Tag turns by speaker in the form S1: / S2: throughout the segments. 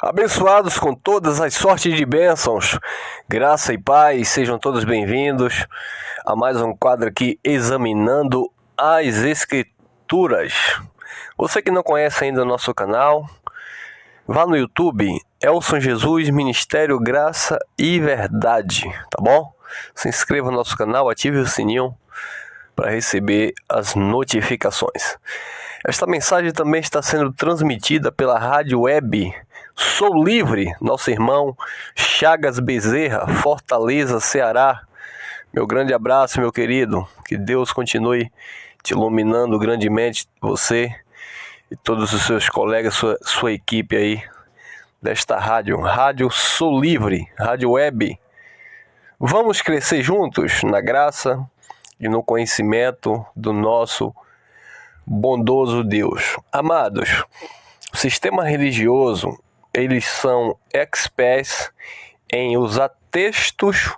S1: Abençoados com todas as sortes de bênçãos, graça e paz, sejam todos bem-vindos a mais um quadro aqui examinando as Escrituras. Você que não conhece ainda o nosso canal, vá no YouTube, Elson Jesus Ministério Graça e Verdade, tá bom? Se inscreva no nosso canal, ative o sininho para receber as notificações. Esta mensagem também está sendo transmitida pela rádio web Sou Livre, nosso irmão Chagas Bezerra, Fortaleza, Ceará. Meu grande abraço, meu querido. Que Deus continue te iluminando grandemente, você e todos os seus colegas, sua equipe aí desta rádio Sou Livre, rádio web. Vamos crescer juntos na graça e no conhecimento do nosso bondoso Deus. Amados, o sistema religioso, eles são experts em usar textos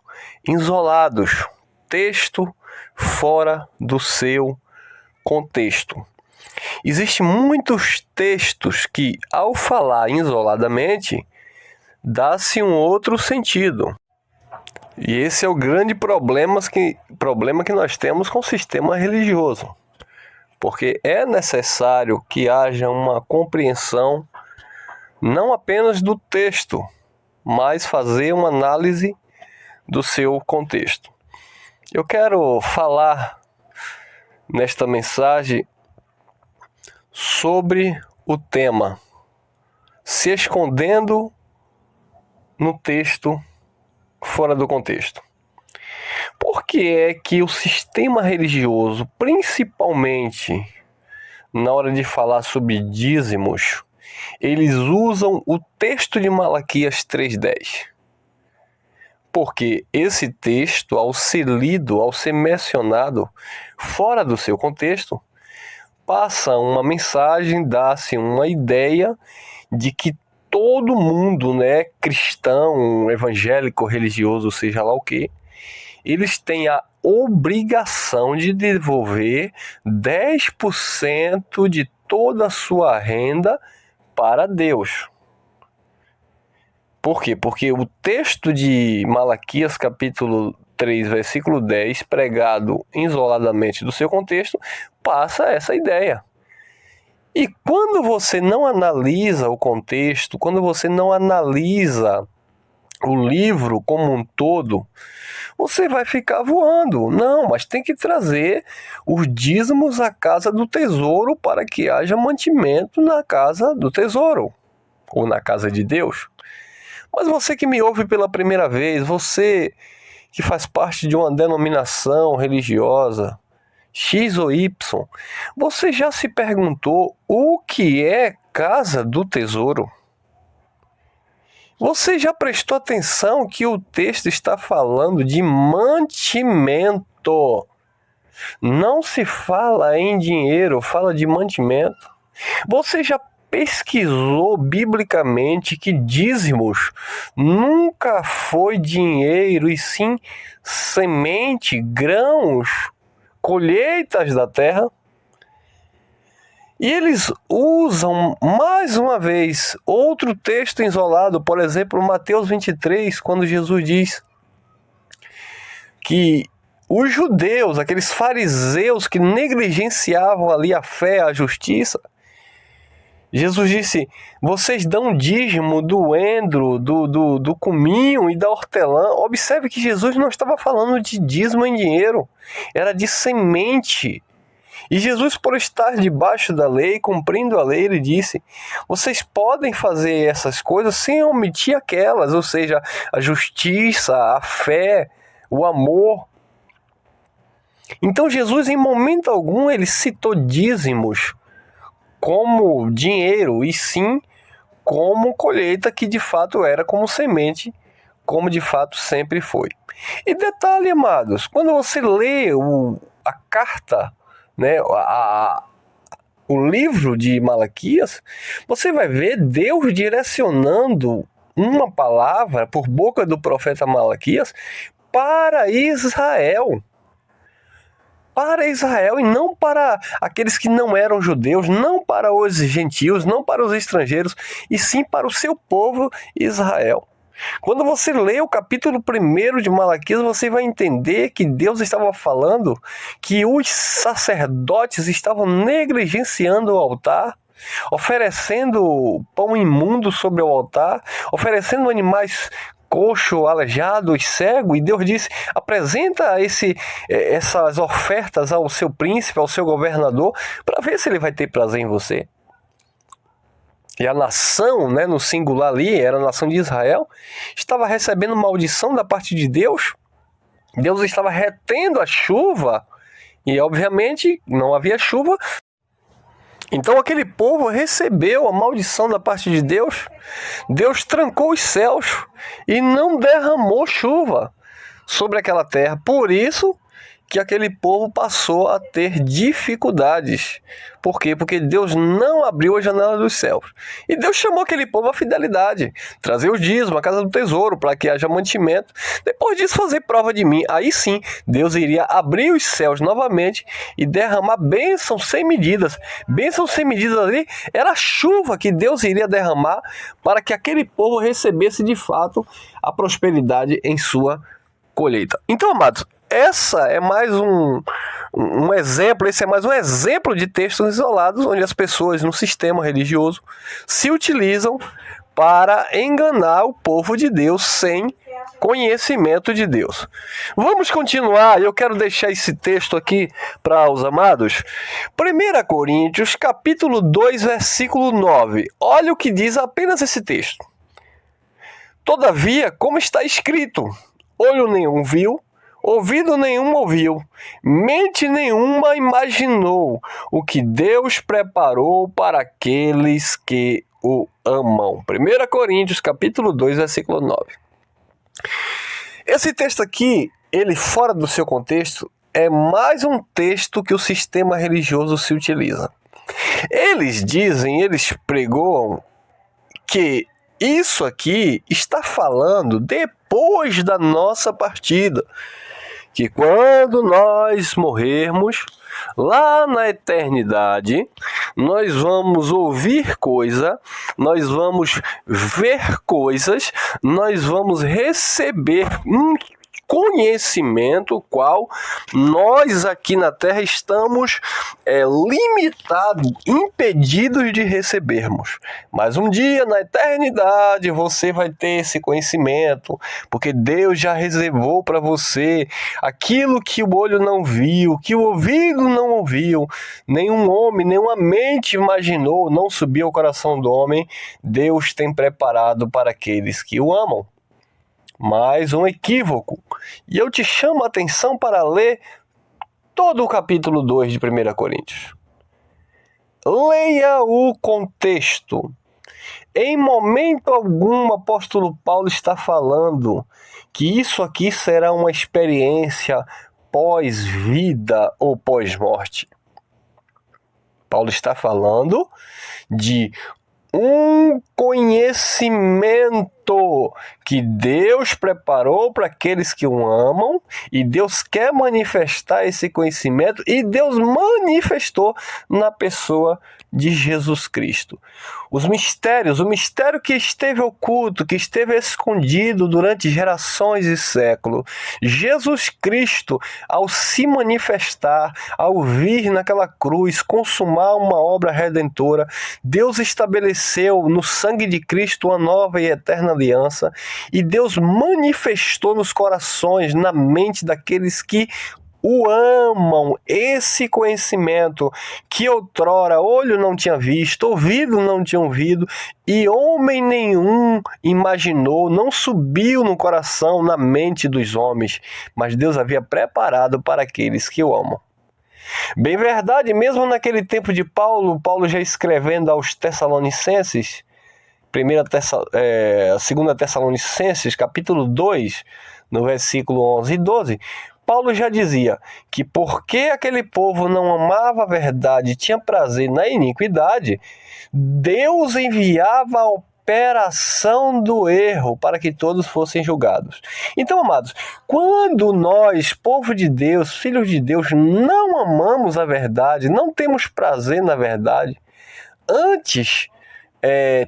S1: isolados, texto fora do seu contexto. Existem muitos textos que, ao falar isoladamente, dá-se um outro sentido. E esse é o grande problema que nós temos com o sistema religioso. Porque é necessário que haja uma compreensão não apenas do texto, mas fazer uma análise do seu contexto. Eu quero falar nesta mensagem sobre o tema se escondendo no texto fora do contexto. Por que é que o sistema religioso, principalmente na hora de falar sobre dízimos, eles usam o texto de Malaquias 3:10? Porque esse texto, ao ser lido, ao ser mencionado fora do seu contexto, passa uma mensagem, dá-se uma ideia de que todo mundo, cristão, evangélico, religioso, seja lá o que, eles têm a obrigação de devolver 10% de toda a sua renda para Deus. Por quê? Porque o texto de Malaquias, capítulo 3, versículo 10, pregado isoladamente do seu contexto, passa essa ideia. E quando você não analisa o contexto, quando você não analisa o livro como um todo, você vai ficar voando. Não, mas tem que trazer os dízimos à casa do tesouro para que haja mantimento na casa do tesouro, ou na casa de Deus. Mas você que me ouve pela primeira vez, você que faz parte de uma denominação religiosa, X ou Y, você já se perguntou o que é casa do tesouro? Você já prestou atenção que o texto está falando de mantimento? Não se fala em dinheiro, fala de mantimento. Você já pesquisou biblicamente que dízimos nunca foi dinheiro, e sim semente, grãos, colheitas da terra? E eles usam, mais uma vez, outro texto isolado, por exemplo, Mateus 23, quando Jesus diz que os judeus, aqueles fariseus que negligenciavam ali a fé, a justiça, Jesus disse, vocês dão dízimo do endro, do cominho e da hortelã. Observe que Jesus não estava falando de dízimo em dinheiro, era de semente. E Jesus, por estar debaixo da lei, cumprindo a lei, ele disse, vocês podem fazer essas coisas sem omitir aquelas, ou seja, a justiça, a fé, o amor. Então Jesus, em momento algum, ele citou dízimos como dinheiro, e sim como colheita, que de fato era como semente, como de fato sempre foi. E detalhe, amados, quando você lê a carta, o livro de Malaquias, você vai ver Deus direcionando uma palavra por boca do profeta Malaquias para Israel. para Israel e não para aqueles que não eram judeus, não para os gentios, não para os estrangeiros, e sim para o seu povo Israel. Quando você lê o capítulo 1 de Malaquias, você vai entender que Deus estava falando que os sacerdotes estavam negligenciando o altar, oferecendo pão imundo sobre o altar, oferecendo animais coxo, aleijado e cego, e Deus disse: apresenta essas ofertas ao seu príncipe, ao seu governador, para ver se ele vai ter prazer em você. E a nação, no singular ali, era a nação de Israel, estava recebendo maldição da parte de Deus. Deus estava retendo a chuva e, obviamente, não havia chuva. Então aquele povo recebeu a maldição da parte de Deus. Deus trancou os céus e não derramou chuva sobre aquela terra. Por isso que aquele povo passou a ter dificuldades. Por quê? Porque Deus não abriu a janela dos céus. E Deus chamou aquele povo à fidelidade, trazer os dízimos, a casa do tesouro, para que haja mantimento. Depois disso, fazer prova de mim. Aí sim, Deus iria abrir os céus novamente e derramar bênçãos sem medidas. Bênçãos sem medidas ali era a chuva que Deus iria derramar para que aquele povo recebesse de fato a prosperidade em sua colheita. Então, amados, essa é mais um exemplo, esse é mais um exemplo de textos isolados onde as pessoas no sistema religioso se utilizam para enganar o povo de Deus sem conhecimento de Deus. Vamos continuar, eu quero deixar esse texto aqui para os amados. 1 Coríntios, capítulo 2, versículo 9. Olha o que diz apenas esse texto. Todavia, como está escrito, olho nenhum viu, ouvido nenhum ouviu, mente nenhuma imaginou o que Deus preparou para aqueles que o amam. 1 Coríntios, capítulo 2, versículo 9. Esse texto aqui, ele fora do seu contexto, é mais um texto que o sistema religioso se utiliza. Eles pregoam que isso aqui está falando depois da nossa partida. Que quando nós morrermos, lá na eternidade, nós vamos ouvir coisa, nós vamos ver coisas, nós vamos receber um conhecimento qual nós aqui na Terra estamos limitados, impedidos de recebermos. Mas um dia na eternidade você vai ter esse conhecimento, porque Deus já reservou para você aquilo que o olho não viu, que o ouvido não ouviu, nenhum homem, nenhuma mente imaginou, não subiu ao coração do homem. Deus tem preparado para aqueles que o amam. Mais um equívoco. E eu te chamo a atenção para ler todo o capítulo 2 de 1 Coríntios. Leia o contexto. Em momento algum, o apóstolo Paulo está falando que isso aqui será uma experiência pós-vida ou pós-morte. Paulo está falando de um conhecimento que Deus preparou para aqueles que o amam, e Deus quer manifestar esse conhecimento, e Deus manifestou na pessoa de Jesus Cristo. Os mistérios, o mistério que esteve oculto, que esteve escondido durante gerações e séculos. Jesus Cristo, ao se manifestar, ao vir naquela cruz, consumar uma obra redentora, Deus estabeleceu no sangue de Cristo uma nova e eterna aliança, e Deus manifestou nos corações, na mente daqueles que o amam, esse conhecimento que outrora olho não tinha visto, ouvido não tinha ouvido, e homem nenhum imaginou, não subiu no coração, na mente dos homens, mas Deus havia preparado para aqueles que o amam. Bem verdade, mesmo naquele tempo de Paulo já escrevendo aos Tessalonicenses, 2 Tessalonicenses, capítulo 2, no versículo 11 e 12, Paulo já dizia que porque aquele povo não amava a verdade e tinha prazer na iniquidade, Deus enviava ao operação do erro para que todos fossem julgados. Então, amados, quando nós, povo de Deus, filhos de Deus, não amamos a verdade, não temos prazer na verdade, antes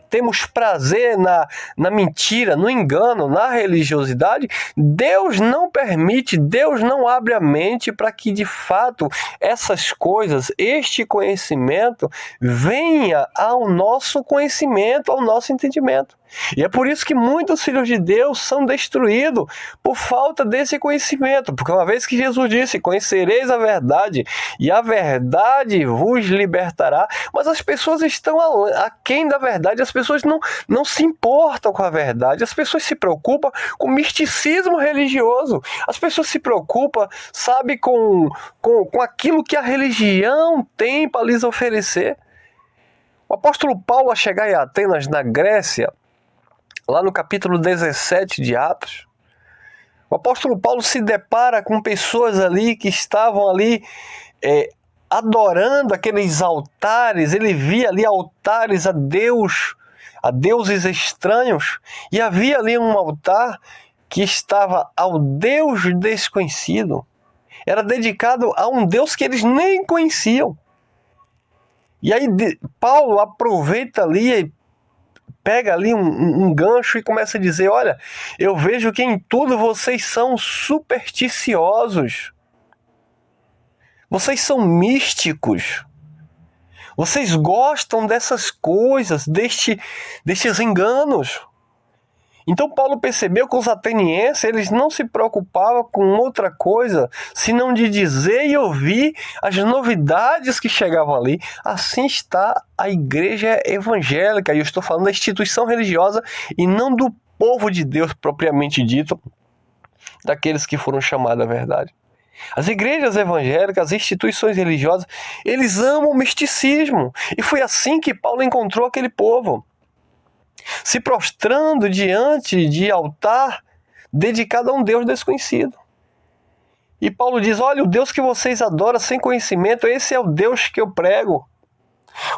S1: temos prazer na mentira, no engano, na religiosidade, Deus não permite, Deus não abre a mente para que de fato essas coisas, este conhecimento, venha ao nosso conhecimento, ao nosso entendimento. E é por isso que muitos filhos de Deus são destruídos por falta desse conhecimento, porque uma vez que Jesus disse, conhecereis a verdade e a verdade vos libertará, mas as pessoas estão aquém da verdade, as pessoas não se importam com a verdade, as pessoas se preocupam com misticismo religioso, as pessoas se preocupam, sabe, com aquilo que a religião tem para lhes oferecer. O apóstolo Paulo, ao chegar em Atenas, na Grécia, lá no capítulo 17 de Atos, o apóstolo Paulo se depara com pessoas ali que estavam ali adorando aqueles altares. Ele via ali altares a deuses estranhos, e havia ali um altar que estava ao Deus desconhecido. Era dedicado a um Deus que eles nem conheciam. E aí Paulo aproveita ali, pega ali um gancho e começa a dizer, olha, eu vejo que em tudo vocês são supersticiosos. Vocês são místicos. Vocês gostam dessas coisas, destes enganos. Então Paulo percebeu que os atenienses, eles não se preocupavam com outra coisa, senão de dizer e ouvir as novidades que chegavam ali. Assim está a igreja evangélica, e eu estou falando da instituição religiosa e não do povo de Deus propriamente dito, daqueles que foram chamados à verdade. As igrejas evangélicas, as instituições religiosas, eles amam o misticismo, e foi assim que Paulo encontrou aquele povo, se prostrando diante de altar dedicado a um Deus desconhecido. E Paulo diz, olha, o Deus que vocês adoram sem conhecimento, esse é o Deus que eu prego.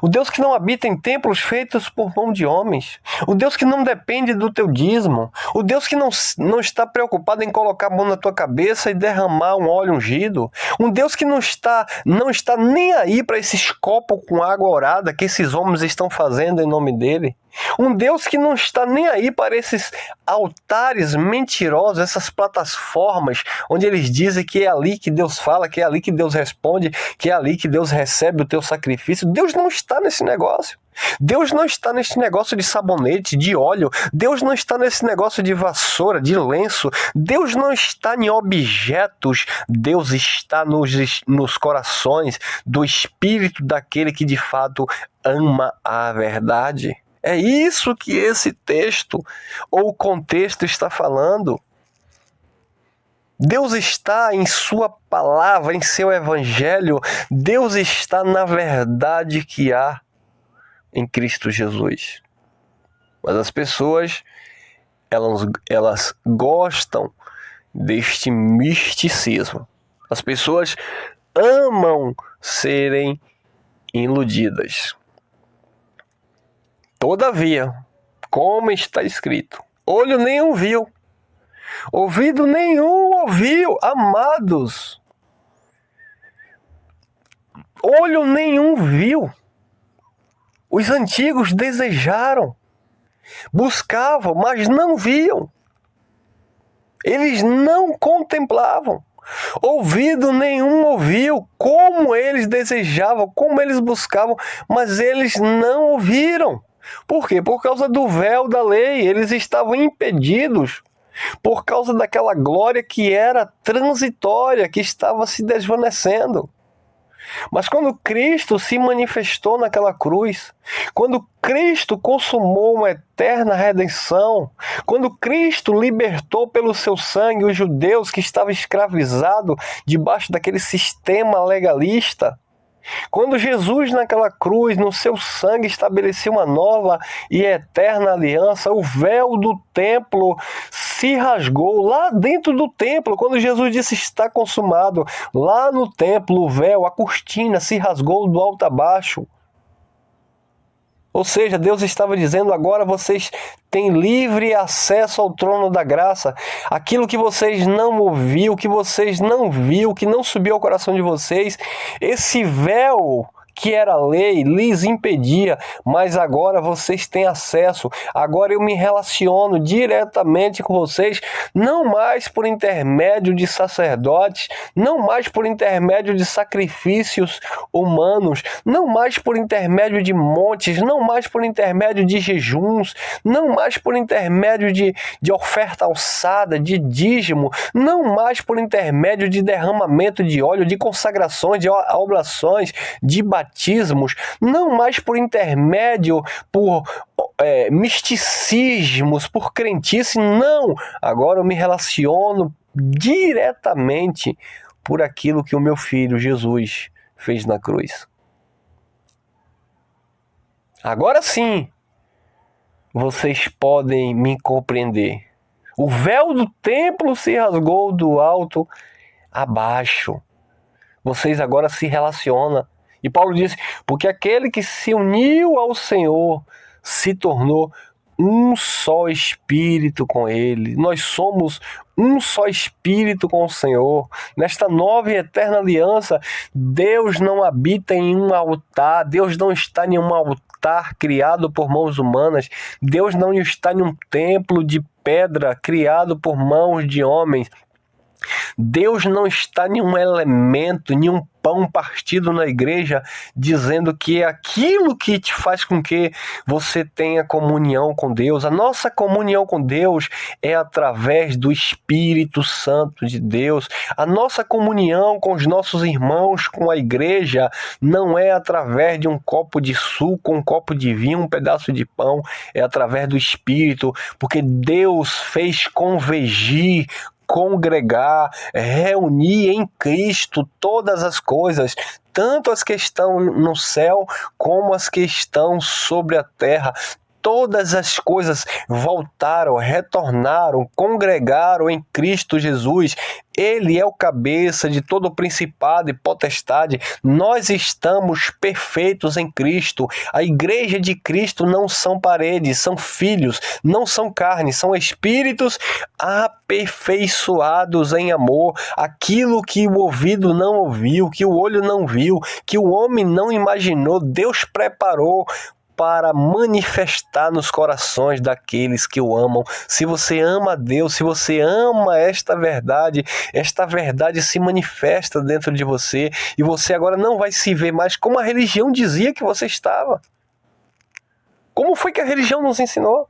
S1: O Deus que não habita em templos feitos por mão de homens. O Deus que não depende do teu dízimo. O Deus que não está preocupado em colocar a mão na tua cabeça e derramar um óleo ungido. Um Deus que não está nem aí para esses copos com água orada que esses homens estão fazendo em nome dele. Um Deus que não está nem aí para esses altares mentirosos, essas plataformas onde eles dizem que é ali que Deus fala, que é ali que Deus responde, que é ali que Deus recebe o teu sacrifício. Deus não está nesse negócio. Deus não está nesse negócio de sabonete, de óleo. Deus não está nesse negócio de vassoura, de lenço. Deus não está em objetos. Deus está nos corações do espírito daquele que de fato ama a verdade. É isso que esse texto ou contexto está falando. Deus está em sua palavra, em seu evangelho. Deus está na verdade que há em Cristo Jesus. Mas as pessoas, elas gostam deste misticismo. As pessoas amam serem iludidas. Todavia, como está escrito, olho nenhum viu, ouvido nenhum ouviu, amados. Olho nenhum viu. Os antigos desejaram, buscavam, mas não viam. Eles não contemplavam. Ouvido nenhum ouviu, como eles desejavam, como eles buscavam, mas eles não ouviram. Por quê? Por causa do véu da lei. Eles estavam impedidos por causa daquela glória que era transitória, que estava se desvanecendo. Mas quando Cristo se manifestou naquela cruz, quando Cristo consumou uma eterna redenção, quando Cristo libertou pelo seu sangue os judeus que estavam escravizados debaixo daquele sistema legalista, quando Jesus naquela cruz, no seu sangue, estabeleceu uma nova e eterna aliança, o véu do templo se rasgou lá dentro do templo. Quando Jesus disse está consumado, lá no templo o véu, a cortina se rasgou do alto a baixo. Ou seja, Deus estava dizendo: agora vocês têm livre acesso ao trono da graça. Aquilo que vocês não ouviram, que vocês não viram, que não subiu ao coração de vocês, esse véu que era lei lhes impedia, mas agora vocês têm acesso. Agora eu me relaciono diretamente com vocês, não mais por intermédio de sacerdotes, não mais por intermédio de sacrifícios humanos, não mais por intermédio de montes, não mais por intermédio de jejuns, não mais por intermédio de oferta alçada, de dízimo, não mais por intermédio de derramamento de óleo, de consagrações, de oblações, de batismos, não mais por intermédio, por misticismos, por crentice, não. Agora eu me relaciono diretamente por aquilo que o meu filho Jesus fez na cruz. Agora sim, vocês podem me compreender. O véu do templo se rasgou do alto a baixo. Vocês agora se relacionam. E Paulo disse: porque aquele que se uniu ao Senhor se tornou um só espírito com Ele. Nós somos um só espírito com o Senhor. Nesta nova e eterna aliança, Deus não habita em um altar, Deus não está em um altar criado por mãos humanas, Deus não está em um templo de pedra criado por mãos de homens. Deus não está em um elemento, em um pão partido na igreja, dizendo que é aquilo que te faz com que você tenha comunhão com Deus. A nossa comunhão com Deus é através do Espírito Santo de Deus. A nossa comunhão com os nossos irmãos, com a igreja, não é através de um copo de suco, um copo de vinho, um pedaço de pão. É através do Espírito, porque Deus fez convergir, congregar, reunir em Cristo todas as coisas, tanto as que estão no céu como as que estão sobre a terra. Todas as coisas voltaram, retornaram, congregaram em Cristo Jesus. Ele é o cabeça de todo o principado e potestade. Nós estamos perfeitos em Cristo. A igreja de Cristo não são paredes, são filhos, não são carne, são espíritos aperfeiçoados em amor. Aquilo que o ouvido não ouviu, que o olho não viu, que o homem não imaginou, Deus preparou para manifestar nos corações daqueles que o amam. Se você ama a Deus, se você ama esta verdade se manifesta dentro de você e você agora não vai se ver mais como a religião dizia que você estava. Como foi que a religião nos ensinou?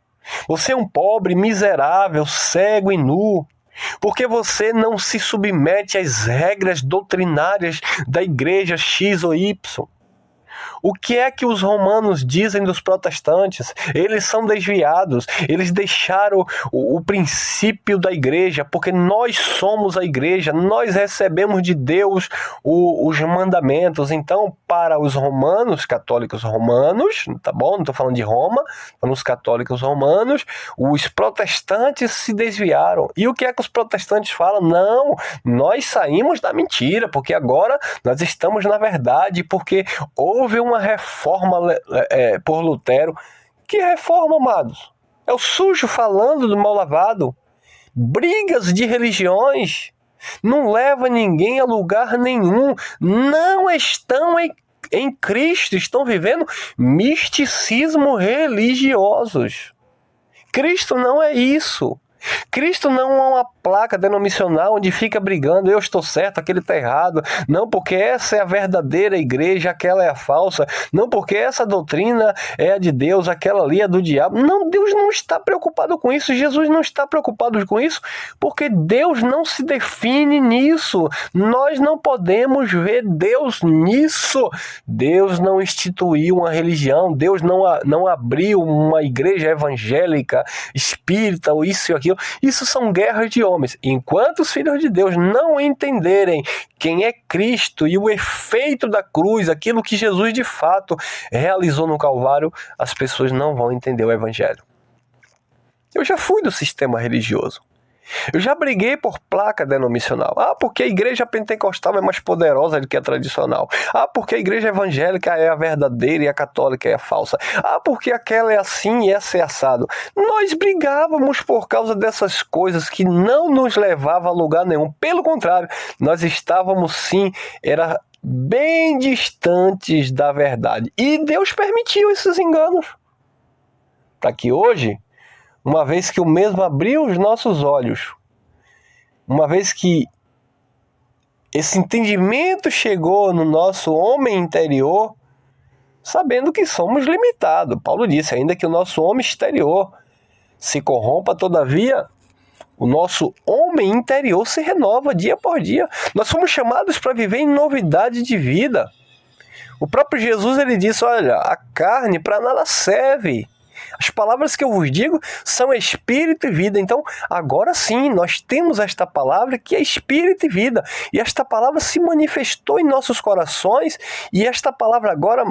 S1: Você é um pobre, miserável, cego e nu, porque você não se submete às regras doutrinárias da igreja X ou Y. O que é que os romanos dizem dos protestantes? Eles são desviados, eles deixaram o princípio da igreja, porque nós somos a igreja, nós recebemos de Deus os mandamentos. Então, para os romanos, católicos romanos, tá bom? Não estou falando de Roma, para os católicos romanos, os protestantes se desviaram. E o que é que os protestantes falam? Não, nós saímos da mentira, porque agora nós estamos na verdade, porque houve uma reforma por Lutero. Que reforma, amados? É o sujo falando do mal lavado. Brigas de religiões não leva ninguém a lugar nenhum. Não estão em Cristo, estão vivendo misticismo religiosos. Cristo não é isso. Cristo não é uma placa denominacional onde fica brigando, eu estou certo, aquele está errado. Não, porque essa é a verdadeira igreja, aquela é a falsa. Não, porque essa doutrina é a de Deus, aquela ali é do diabo. Não, Deus não está preocupado com isso. Jesus não está preocupado com isso, porque Deus não se define nisso. Nós não podemos ver Deus nisso. Deus não instituiu uma religião, Deus não abriu uma igreja evangélica, espírita, ou isso e aquilo. Isso são guerras de homens. Enquanto os filhos de Deus não entenderem quem é Cristo e o efeito da cruz, aquilo que Jesus de fato realizou no Calvário, as pessoas não vão entender o Evangelho. Eu já fui do sistema religioso. Eu já briguei por placa denominacional. Porque a igreja pentecostal é mais poderosa do que a tradicional. Porque a igreja evangélica é a verdadeira e a católica é a falsa. Porque aquela é assim e essa é assado. Nós brigávamos por causa dessas coisas que não nos levavam a lugar nenhum. Pelo contrário, nós estávamos sim, era bem distantes da verdade. E Deus permitiu esses enganos. Para que hoje, uma vez que o mesmo abriu os nossos olhos, uma vez que esse entendimento chegou no nosso homem interior, sabendo que somos limitados. Paulo disse, ainda que o nosso homem exterior se corrompa, todavia, o nosso homem interior se renova dia por dia. Nós somos chamados para viver em novidade de vida. O próprio Jesus, ele disse, olha, a carne para nada serve. As palavras que eu vos digo são espírito e vida. Então, agora sim, nós temos esta palavra que é espírito e vida. E esta palavra se manifestou em nossos corações. E esta palavra agora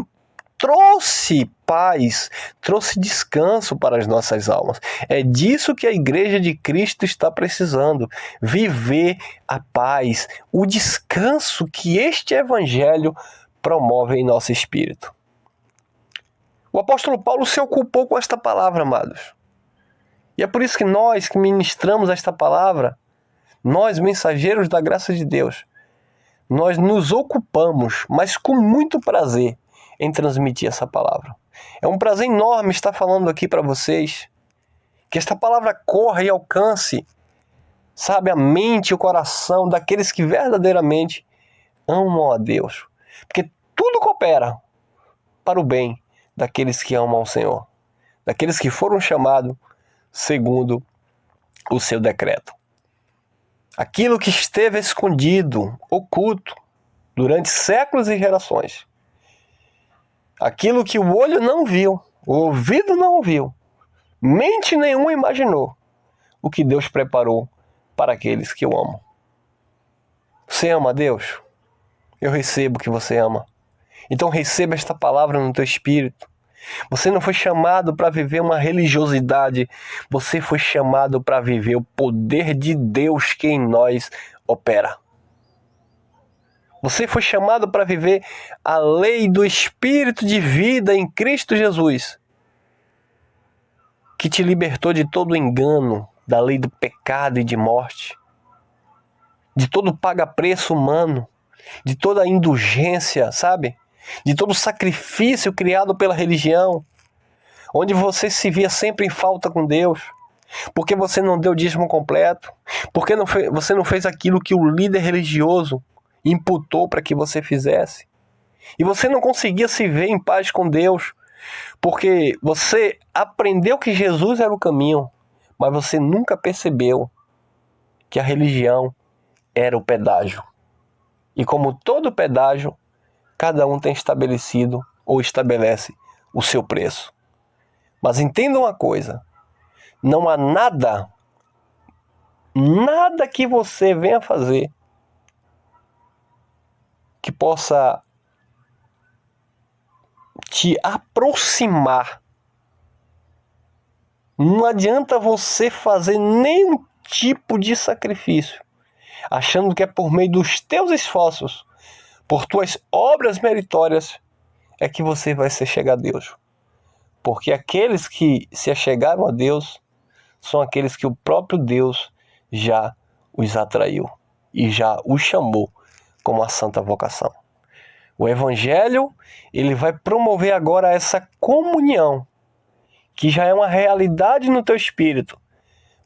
S1: trouxe paz, trouxe descanso para as nossas almas. É disso que a Igreja de Cristo está precisando. Viver a paz, o descanso que este Evangelho promove em nosso espírito. O apóstolo Paulo se ocupou com esta palavra, amados. E é por isso que nós que ministramos esta palavra, nós, mensageiros da graça de Deus, nós nos ocupamos, mas com muito prazer, em transmitir essa palavra. É um prazer enorme estar falando aqui para vocês, que esta palavra corra e alcance, sabe, a mente e o coração daqueles que verdadeiramente amam a Deus. Porque tudo coopera para o bem daqueles que amam ao Senhor, daqueles que foram chamados segundo o seu decreto. Aquilo que esteve escondido, oculto, durante séculos e gerações, aquilo que o olho não viu, o ouvido não ouviu, mente nenhuma imaginou, o que Deus preparou para aqueles que o amam. Você ama a Deus? Eu recebo que você ama. Então receba esta palavra no teu espírito. Você não foi chamado para viver uma religiosidade, você foi chamado para viver o poder de Deus que em nós opera. Você foi chamado para viver a lei do Espírito de vida em Cristo Jesus, que te libertou de todo o engano, da lei do pecado e de morte, de todo o paga-preço humano, de toda a indulgência, sabe? De todo o sacrifício criado pela religião, onde você se via sempre em falta com Deus, porque você não deu o dízimo completo, porque você não fez aquilo que o líder religioso imputou para que você fizesse. E você não conseguia se ver em paz com Deus, porque você aprendeu que Jesus era o caminho, mas você nunca percebeu que a religião era o pedágio. E como todo pedágio, cada um tem estabelecido ou estabelece o seu preço. Mas entenda uma coisa, não há nada que você venha fazer que possa te aproximar. Não adianta você fazer nenhum tipo de sacrifício, achando que é por meio dos teus esforços, por tuas obras meritórias, é que você vai se chegar a Deus. Porque aqueles que se achegaram a Deus são aqueles que o próprio Deus já os atraiu e já os chamou como a santa vocação. O Evangelho, ele vai promover agora essa comunhão, que já é uma realidade no teu espírito,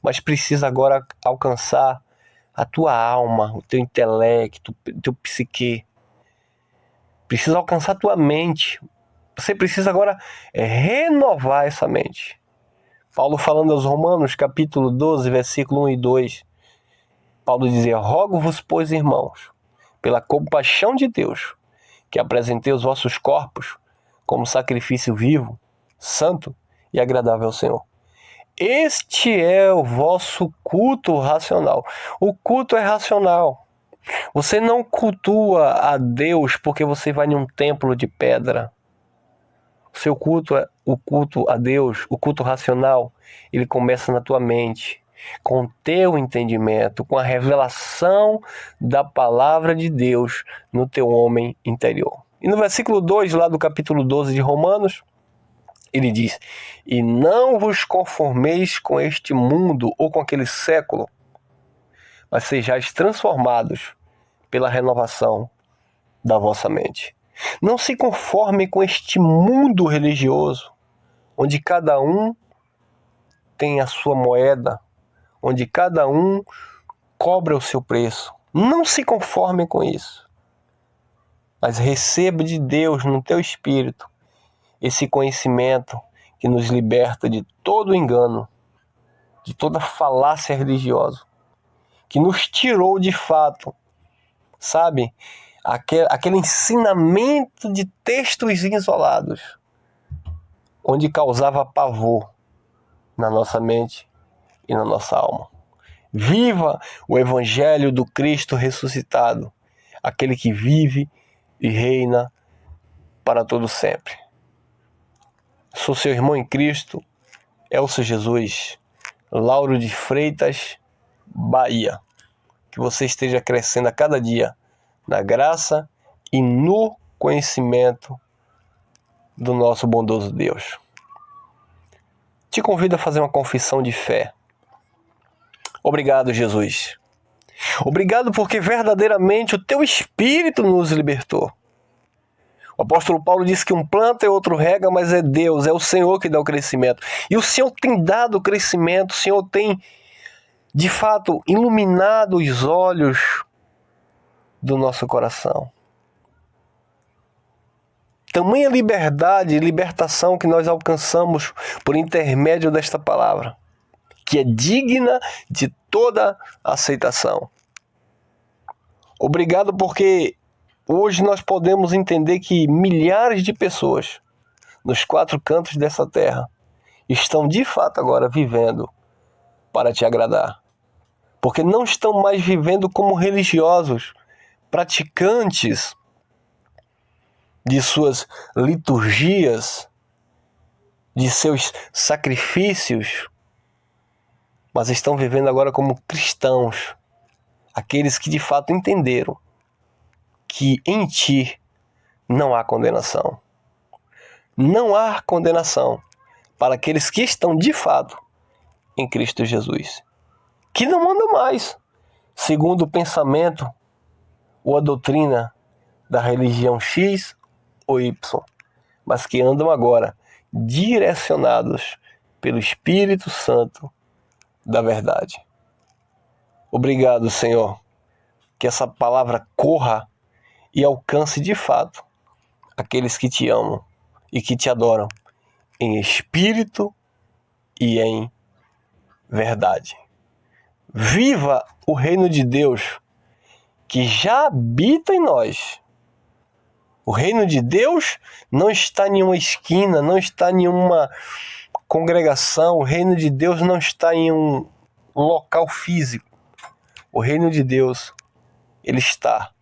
S1: mas precisa agora alcançar a tua alma, o teu intelecto, o teu psique. Precisa alcançar a tua mente. Você precisa agora renovar essa mente. Paulo falando aos Romanos, capítulo 12, versículo 1 e 2. Paulo dizia, rogo-vos, pois, irmãos, pela compaixão de Deus, que apresentei os vossos corpos como sacrifício vivo, santo e agradável ao Senhor. Este é o vosso culto racional. O culto é racional. Você não cultua a Deus porque você vai em um templo de pedra. O seu culto, o culto a Deus, o culto racional, ele começa na tua mente. com teu entendimento, com a revelação da palavra de Deus no teu homem interior. E no versículo 2, lá do capítulo 12 de Romanos, ele diz: e não vos conformeis com este mundo ou com aquele século, mas sejais transformados pela renovação da vossa mente. Não se conforme com este mundo religioso, onde cada um tem a sua moeda, onde cada um cobra o seu preço. Não se conforme com isso, mas receba de Deus no teu espírito esse conhecimento que nos liberta de todo engano, de toda falácia religiosa, que nos tirou de fato, sabe, aquele ensinamento de textos isolados, onde causava pavor na nossa mente e na nossa alma. Viva o Evangelho do Cristo ressuscitado, aquele que vive e reina para todo sempre. Sou seu irmão em Cristo, Elcio Jesus, Lauro de Freitas, Bahia. Que você esteja crescendo a cada dia na graça e no conhecimento do nosso bondoso Deus. Te convido a fazer uma confissão de fé. Obrigado, Jesus. Obrigado porque verdadeiramente o teu Espírito nos libertou. O apóstolo Paulo disse que um planta e outro rega, mas é Deus, é o Senhor que dá o crescimento. E o Senhor tem dado o crescimento, o Senhor tem, de fato, iluminado os olhos do nosso coração. Tamanha liberdade e libertação que nós alcançamos por intermédio desta palavra, que é digna de toda aceitação. Obrigado porque hoje nós podemos entender que milhares de pessoas nos 4 cantos dessa terra estão de fato agora vivendo para te agradar. Porque não estão mais vivendo como religiosos, praticantes de suas liturgias, de seus sacrifícios, mas estão vivendo agora como cristãos, aqueles que de fato entenderam que em ti não há condenação. Não há condenação para aqueles que estão de fato em Cristo Jesus, que não andam mais segundo o pensamento ou a doutrina da religião X ou Y, mas que andam agora direcionados pelo Espírito Santo da verdade. Obrigado, Senhor, que essa palavra corra e alcance de fato aqueles que te amam e que te adoram em espírito e em verdade. Viva o reino de Deus que já habita em nós. O reino de Deus não está em uma esquina, não está em uma congregação, o reino de Deus não está em um local físico. O reino de Deus, ele está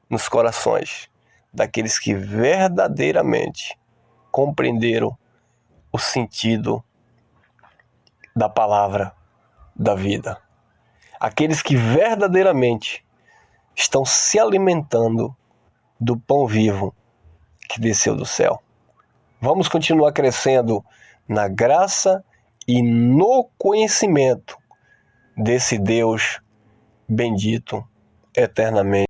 S1: nos corações daqueles que verdadeiramente compreenderam o sentido da palavra da vida. Aqueles que verdadeiramente estão se alimentando do pão vivo que desceu do céu. Vamos continuar crescendo na graça e no conhecimento desse Deus bendito eternamente.